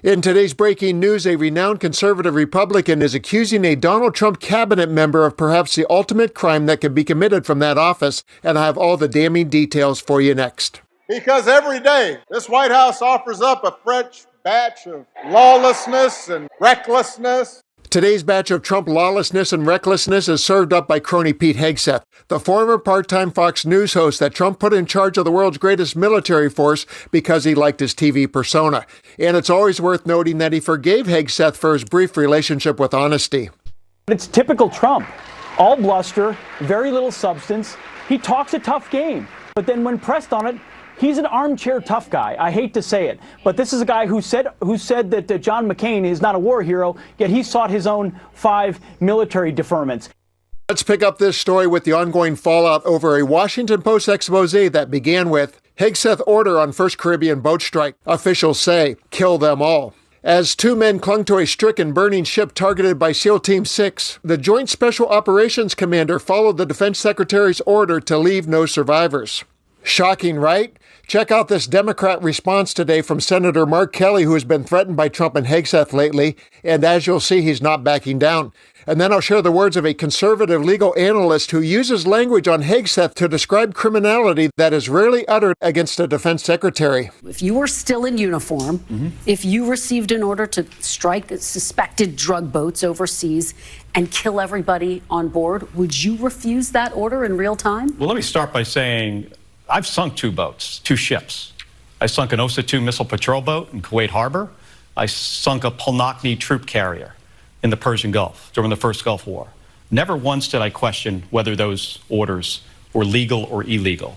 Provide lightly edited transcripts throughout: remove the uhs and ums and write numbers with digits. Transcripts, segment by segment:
In today's breaking news, a renowned conservative Republican is accusing a Donald Trump cabinet member of perhaps the ultimate crime that could be committed from that office, and I have all the damning details for you next. Because every day, this White House offers up a fresh batch of lawlessness and recklessness. Today's batch of Trump lawlessness and recklessness is served up by crony Pete Hegseth, the former part-time Fox News host that Trump put in charge of the world's greatest military force because he liked his TV persona. And it's always worth noting that he forgave Hegseth for his brief relationship with honesty. It's typical Trump. All bluster, very little substance. He talks a tough game, but then when pressed on it, he's an armchair tough guy. I hate to say it, but this is a guy who said that John McCain is not a war hero, yet he sought his own 5 military deferments. Let's pick up this story with the ongoing fallout over a Washington Post expose that began with Hegseth order on first Caribbean boat strike. Officials say, kill them all. As 2 men clung to a stricken burning ship targeted by SEAL Team 6, the Joint Special Operations Commander followed the Defense Secretary's order to leave no survivors. Shocking, right? Check out this Democrat response today from Senator Mark Kelly, who has been threatened by Trump and Hegseth lately, and as you'll see, he's not backing down. And then I'll share the words of a conservative legal analyst who uses language on Hegseth to describe criminality that is rarely uttered against a defense secretary. If you were still in uniform, if you received an order to strike suspected drug boats overseas and kill everybody on board, would you refuse that order in real time? Well, let me start by saying I've sunk 2 boats, 2 ships. I sunk an OSA-2 missile patrol boat in Kuwait Harbor. I sunk a Polnokny troop carrier in the Persian Gulf during the first Gulf War. Never once did I question whether those orders were legal or illegal.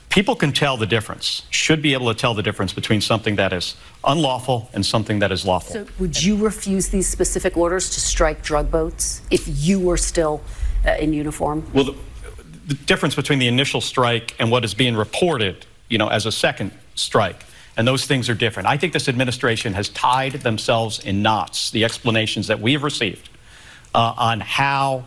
People can tell the difference, should be able to tell the difference between something that is unlawful and something that is lawful. So would you refuse these specific orders to strike drug boats if you were still in uniform? Well, the difference between the initial strike and what is being reported, as a second strike, and those things are different. I think this administration has tied themselves in knots, the explanations that we have received on how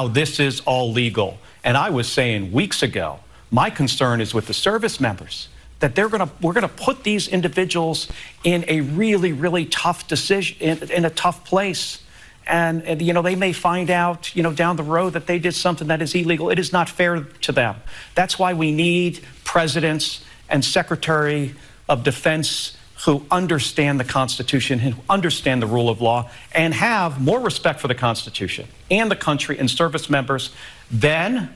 this is all legal. And I was saying weeks ago, my concern is with the service members, that we're gonna put these individuals in a really, really tough decision, in a tough place. And they may find out, down the road that they did something that is illegal. It is not fair to them. That's why we need presidents and Secretary of Defense who understand the Constitution, who understand the rule of law, and have more respect for the Constitution and the country and service members than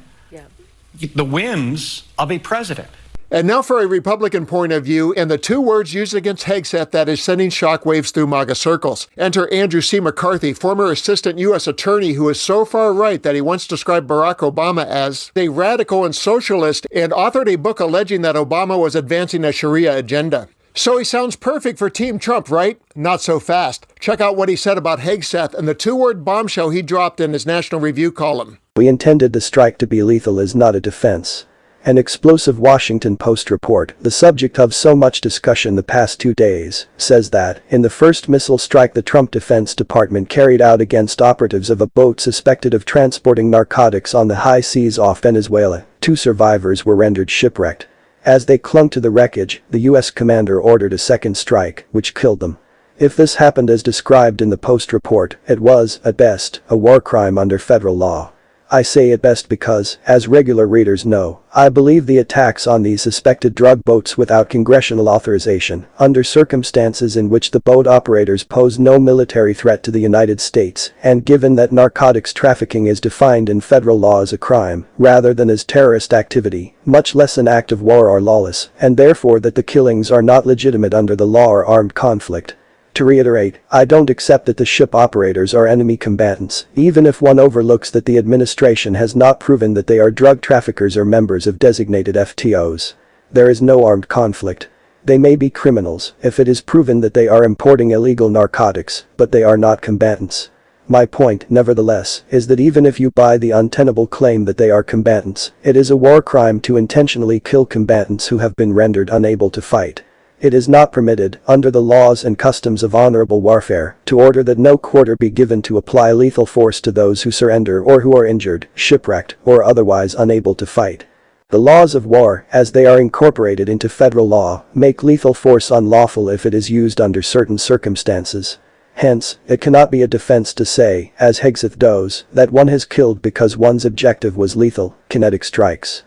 the whims of a president. And now for a Republican point of view, and the 2 words used against Hegseth that is sending shockwaves through MAGA circles. Enter Andrew C. McCarthy, former assistant U.S. attorney who is so far right that he once described Barack Obama as a radical and socialist, and authored a book alleging that Obama was advancing a Sharia agenda. So he sounds perfect for Team Trump, right? Not so fast. Check out what he said about Hegseth and the 2-word bombshell he dropped in his National Review column. We intended the strike to be lethal is not a defense. An explosive Washington Post report, the subject of so much discussion the past 2 days, says that, in the first missile strike the Trump Defense Department carried out against operatives of a boat suspected of transporting narcotics on the high seas off Venezuela, 2 survivors were rendered shipwrecked. As they clung to the wreckage, the U.S. commander ordered a second strike, which killed them. If this happened as described in the Post report, it was, at best, a war crime under federal law. I say at best because, as regular readers know, I believe the attacks on these suspected drug boats without congressional authorization, under circumstances in which the boat operators pose no military threat to the United States, and given that narcotics trafficking is defined in federal law as a crime, rather than as terrorist activity, much less an act of war or lawless, and therefore that the killings are not legitimate under the law or armed conflict. To reiterate, I don't accept that the ship operators are enemy combatants, even if one overlooks that the administration has not proven that they are drug traffickers or members of designated FTOs. There is no armed conflict. They may be criminals if it is proven that they are importing illegal narcotics, but they are not combatants. My point, nevertheless, is that even if you buy the untenable claim that they are combatants, it is a war crime to intentionally kill combatants who have been rendered unable to fight. It is not permitted, under the laws and customs of honorable warfare, to order that no quarter be given to apply lethal force to those who surrender or who are injured, shipwrecked, or otherwise unable to fight. The laws of war, as they are incorporated into federal law, make lethal force unlawful if it is used under certain circumstances. Hence, it cannot be a defense to say, as Hegseth does, that one has killed because one's objective was lethal, kinetic strikes.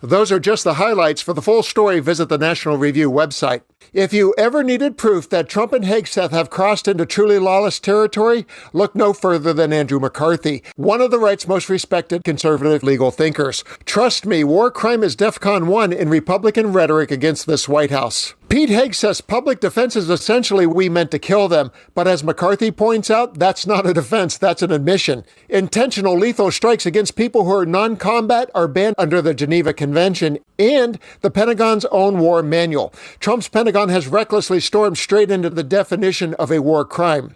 Those are just the highlights. For the full story, visit the National Review website. If you ever needed proof that Trump and Hegseth have crossed into truly lawless territory, look no further than Andrew McCarthy, one of the right's most respected conservative legal thinkers. Trust me, war crime is DEFCON 1 in Republican rhetoric against this White House. Pete Hegseth's public defense is essentially "we meant to kill them," but as McCarthy points out, that's not a defense, that's an admission. Intentional lethal strikes against people who are non-combat are banned under the Geneva Convention and the Pentagon's own war manual. Trump's Pentagon has recklessly stormed straight into the definition of a war crime.